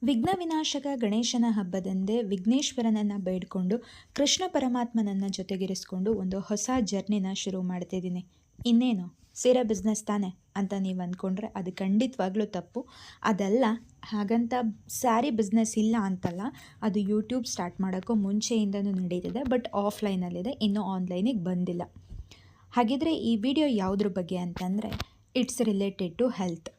ವಿಘ್ನ ವಿನಾಶಕ ಗಣೇಶನ ಹಬ್ಬದಂದೇ ವಿಘ್ನೇಶ್ವರನನ್ನು ಬೇಡಿಕೊಂಡು ಕೃಷ್ಣ ಪರಮಾತ್ಮನನ್ನು ಜೊತೆಗಿರಿಸ್ಕೊಂಡು ಒಂದು ಹೊಸ ಜರ್ನಿನ ಶುರು ಮಾಡ್ತಿದ್ದೀನಿ. ಇನ್ನೇನು ಸೀರೆ ಬಿಸ್ನೆಸ್ ತಾನೆ ಅಂತ ನೀವು ಅಂದ್ಕೊಂಡ್ರೆ ಅದು ಖಂಡಿತವಾಗ್ಲೂ ತಪ್ಪು. ಅದಲ್ಲ, ಹಾಗಂತ ಸ್ಯಾರಿ ಬಿಸ್ನೆಸ್ ಇಲ್ಲ ಅಂತಲ್ಲ. ಅದು ಯೂಟ್ಯೂಬ್ ಸ್ಟಾರ್ಟ್ ಮಾಡೋಕ್ಕೂ ಮುಂಚೆಯಿಂದನೂ ನಡೀತಿದೆ, ಬಟ್ ಆಫ್ಲೈನಲ್ಲಿದೆ, ಇನ್ನೂ ಆನ್ಲೈನಿಗೆ ಬಂದಿಲ್ಲ. ಹಾಗಿದ್ರೆ ಈ ವಿಡಿಯೋ ಯಾವುದ್ರ ಬಗ್ಗೆ ಅಂತಂದರೆ, it's related to health.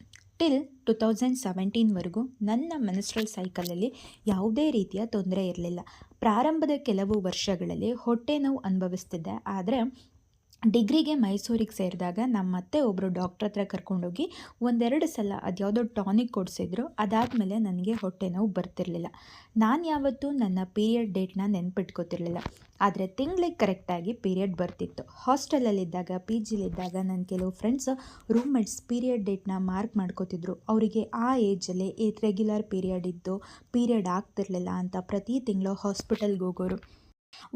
Till 2017ವರೆಗೂ ನನ್ನ ಮೆನ್ಸ್ಟ್ರಲ್ ಸೈಕಲಲ್ಲಿ ಯಾವುದೇ ರೀತಿಯ ತೊಂದರೆ ಇರಲಿಲ್ಲ. ಪ್ರಾರಂಭದ ಕೆಲವು ವರ್ಷಗಳಲ್ಲಿ ಹೊಟ್ಟೆ ನೋವು ಅನುಭವಿಸ್ತಿದ್ದೆ. ಆದರೆ ಡಿಗ್ರಿಗೆ ಮೈಸೂರಿಗೆ ಸೇರಿದಾಗ ನಮ್ಮತ್ತೆ ಒಬ್ಬರು ಡಾಕ್ಟ್ರ್ ಹತ್ರ ಕರ್ಕೊಂಡೋಗಿ ಒಂದೆರಡು ಸಲ ಅದ್ಯಾವುದೋ ಟಾನಿಕ್ ಕೊಡಿಸಿದ್ರು. ಅದಾದಮೇಲೆ ನನಗೆ ಹೊಟ್ಟೆ ನೋವು ಬರ್ತಿರಲಿಲ್ಲ. ನಾನು ಯಾವತ್ತೂ ನನ್ನ ಪೀರಿಯಡ್ ಡೇಟ್ನ ನೆನ್ಪಿಟ್ಕೋತಿರ್ಲಿಲ್ಲ. ಆದರೆ ತಿಂಗಳಿಗೆ ಕರೆಕ್ಟಾಗಿ ಪೀರಿಯಡ್ ಬರ್ತಿತ್ತು. ಹಾಸ್ಟೆಲಲ್ಲಿದ್ದಾಗ, ಪಿ ಜಿಲಿದ್ದಾಗ ನನ್ನ ಕೆಲವು ಫ್ರೆಂಡ್ಸ್ ರೂಮ್ಮೇಟ್ಸ್ ಪೀರಿಯಡ್ ಡೇಟ್ನ ಮಾರ್ಕ್ ಮಾಡ್ಕೋತಿದ್ರು. ಅವರಿಗೆ ಆ ಏಜಲ್ಲಿ ರೆಗ್ಯುಲರ್ ಪೀರಿಯಡ್ ಇದ್ದು ಪೀರಿಯಡ್ ಆಗ್ತಿರ್ಲಿಲ್ಲ ಅಂತ ಪ್ರತಿ ತಿಂಗಳು ಹಾಸ್ಪಿಟಲ್ಗೆ ಹೋಗೋರು.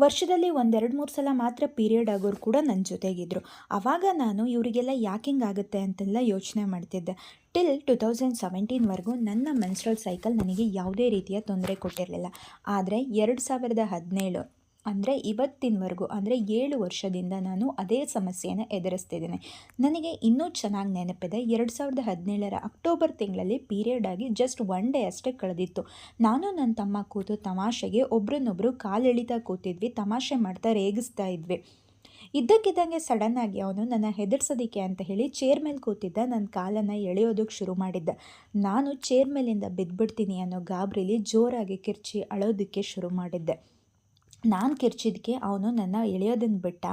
ವರ್ಷದಲ್ಲಿ 1-2-3 ಸಲ ಮಾತ್ರ ಪೀರಿಯಡ್ ಆಗೋರು ಕೂಡ ನನ್ನ ಜೊತೆಗಿದ್ದರು. ಆವಾಗ ನಾನು ಇವರಿಗೆಲ್ಲ ಯಾಕೆ ಹಿಂಗಾಗುತ್ತೆ ಅಂತೆಲ್ಲ ಯೋಚನೆ ಮಾಡ್ತಿದ್ದೆ. ಟಿಲ್ 2017ವರೆಗೂ ನನ್ನ ಮೆನ್ಸ್ಟ್ರಲ್ ಸೈಕಲ್ ನನಗೆ ಯಾವುದೇ ರೀತಿಯ ತೊಂದರೆ ಕೊಟ್ಟಿರಲಿಲ್ಲ. ಆದರೆ 2017 ಅಂದರೆ ಇವತ್ತಿನವರೆಗೂ, ಅಂದರೆ 7 ವರ್ಷದಿಂದ ನಾನು ಅದೇ ಸಮಸ್ಯೆಯನ್ನು ಎದುರಿಸ್ತಿದ್ದೀನಿ. ನನಗೆ ಇನ್ನೂ ಚೆನ್ನಾಗಿ ನೆನಪಿದೆ, 2017 ಅಕ್ಟೋಬರ್ ತಿಂಗಳಲ್ಲಿ ಪೀರಿಯಡ್ ಆಗಿ ಜಸ್ಟ್ 1 ಡೇ ಅಷ್ಟೇ ಕಳೆದಿತ್ತು. ನಾನು ನನ್ನ ತಮ್ಮ ಕೂತು ತಮಾಷೆಗೆ ಒಬ್ರನ್ನೊಬ್ಬರು ಕಾಲೆಳಿತಾ ಕೂತಿದ್ವಿ, ತಮಾಷೆ ಮಾಡ್ತಾ ರೇಗಿಸ್ತಾ ಇದ್ವಿ. ಇದ್ದಕ್ಕಿದ್ದಂಗೆ ಸಡನ್ನಾಗಿ ಅವನು ನನ್ನ ಹೆದರ್ಸೋದಕ್ಕೆ ಅಂತ ಹೇಳಿ ಚೇರ್ ಮೇಲೆ ಕೂತಿದ್ದ ನನ್ನ ಕಾಲನ್ನು ಎಳೆಯೋದಕ್ಕೆ ಶುರು ಮಾಡಿದ್ದ. ನಾನು ಚೇರ್ ಮೇಲಿಂದ ಬಿದ್ದುಬಿಡ್ತೀನಿ ಅನ್ನೋ ಗಾಬರಿಲಿ ಜೋರಾಗಿ ಕಿರ್ಚಿ ಅಳೋದಕ್ಕೆ ಶುರು ಮಾಡಿದ್ದೆ. ನಾನು ಕಿರ್ಚಿದ್ದಕ್ಕೆ ಅವನು ನನ್ನ ಎಳೆಯೋದನ್ನು ಬಿಟ್ಟ.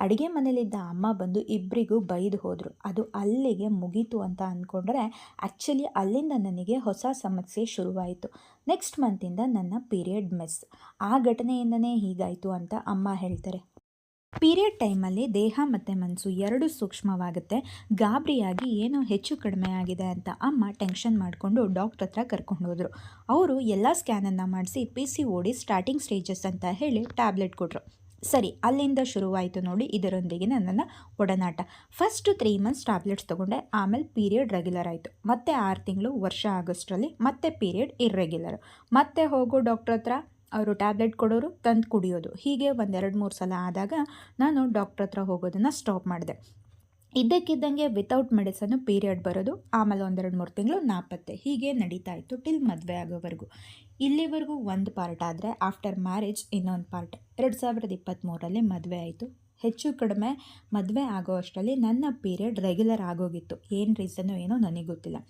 ಅಡುಗೆ ಮನೇಲಿದ್ದ ಅಮ್ಮ ಬಂದು ಇಬ್ಬರಿಗೂ ಬೈದು ಹೋದರು. ಅದು ಅಲ್ಲಿಗೆ ಮುಗೀತು ಅಂತ ಅಂದ್ಕೊಂಡ್ರೆ ಆ್ಯಕ್ಚುಲಿ ಅಲ್ಲಿಂದ ನನಗೆ ಹೊಸ ಸಮಸ್ಯೆ ಶುರುವಾಯಿತು. ನೆಕ್ಸ್ಟ್ ಮಂತಿಂದ ನನ್ನ ಪೀರಿಯಡ್ ಮಿಸ್. ಆ ಘಟನೆಯಿಂದನೇ ಹೀಗಾಯಿತು ಅಂತ ಅಮ್ಮ ಹೇಳ್ತಾರೆ. ಪೀರಿಯಡ್ ಟೈಮಲ್ಲಿ ದೇಹ ಮತ್ತು ಮನಸ್ಸು ಎರಡೂ ಸೂಕ್ಷ್ಮವಾಗುತ್ತೆ. ಗಾಬರಿಯಾಗಿ ಏನೋ ಹೆಚ್ಚು ಕಡಿಮೆ ಆಗಿದೆ ಅಂತ ಅಮ್ಮ ಟೆನ್ಷನ್ ಮಾಡಿಕೊಂಡು ಡಾಕ್ಟ್ರ್ ಹತ್ರ ಕರ್ಕೊಂಡು ಹೋದರು. ಅವರು ಎಲ್ಲ ಸ್ಕ್ಯಾನನ್ನು ಮಾಡಿಸಿ PCOD ಸ್ಟಾರ್ಟಿಂಗ್ ಸ್ಟೇಜಸ್ ಅಂತ ಹೇಳಿ ಟ್ಯಾಬ್ಲೆಟ್ ಕೊಟ್ಟರು. ಸರಿ, ಅಲ್ಲಿಂದ ಶುರುವಾಯಿತು ನೋಡಿ ಇದರೊಂದಿಗೆ ನನ್ನ ಒಡನಾಟ. ಫಸ್ಟ್ 3 ಮಂತ್ಸ್ ಟ್ಯಾಬ್ಲೆಟ್ಸ್ ತೊಗೊಂಡೆ. ಆಮೇಲೆ ಪೀರಿಯಡ್ ರೆಗ್ಯುಲರ್ ಆಯಿತು. ಮತ್ತೆ 6 ತಿಂಗಳು, ವರ್ಷ ಆಗಸ್ಟ್ರಲ್ಲಿ ಮತ್ತೆ ಪೀರಿಯಡ್ ಇರ್ರೆಗ್ಯುಲರ್. ಮತ್ತೆ ಹೋಗೋ ಡಾಕ್ಟ್ರ್ ಹತ್ರ ಅವರು ಟ್ಯಾಬ್ಲೆಟ್ ಕೊಡೋರು, ತಂದು ಕುಡಿಯೋದು. ಹೀಗೆ 1-2-3 ಸಲ ಆದಾಗ ನಾನು ಡಾಕ್ಟ್ರ್ ಹತ್ರ ಹೋಗೋದನ್ನು ಸ್ಟಾಪ್ ಮಾಡಿದೆ. ಇದ್ದಕ್ಕಿದ್ದಂಗೆ ವಿತೌಟ್ ಮೆಡಿಸನ್ನು ಪೀರಿಯಡ್ ಬರೋದು, ಆಮೇಲೆ 1-2-3 ತಿಂಗಳು ನಾಪತ್ತೆ. ಹೀಗೆ ನಡೀತಾ ಇತ್ತು ಟಿಲ್ ಮದುವೆ ಆಗೋವರೆಗೂ. ಇಲ್ಲಿವರೆಗೂ ಒಂದು ಪಾರ್ಟ್ ಆದರೆ ಆಫ್ಟರ್ ಮ್ಯಾರೇಜ್ ಇನ್ನೊಂದು ಪಾರ್ಟ್. 2023ರಲ್ಲಿ ಮದುವೆ ಆಯಿತು. ಹೆಚ್ಚು ಕಡಿಮೆ ಮದುವೆ ಆಗೋ ಅಷ್ಟರಲ್ಲಿ ನನ್ನ ಪೀರಿಯಡ್ ರೆಗ್ಯುಲರ್ ಆಗೋಗಿತ್ತು. ಏನು ರೀಸನ್ನು ಏನೋ ನನಗೆ ಗೊತ್ತಿಲ್ಲ.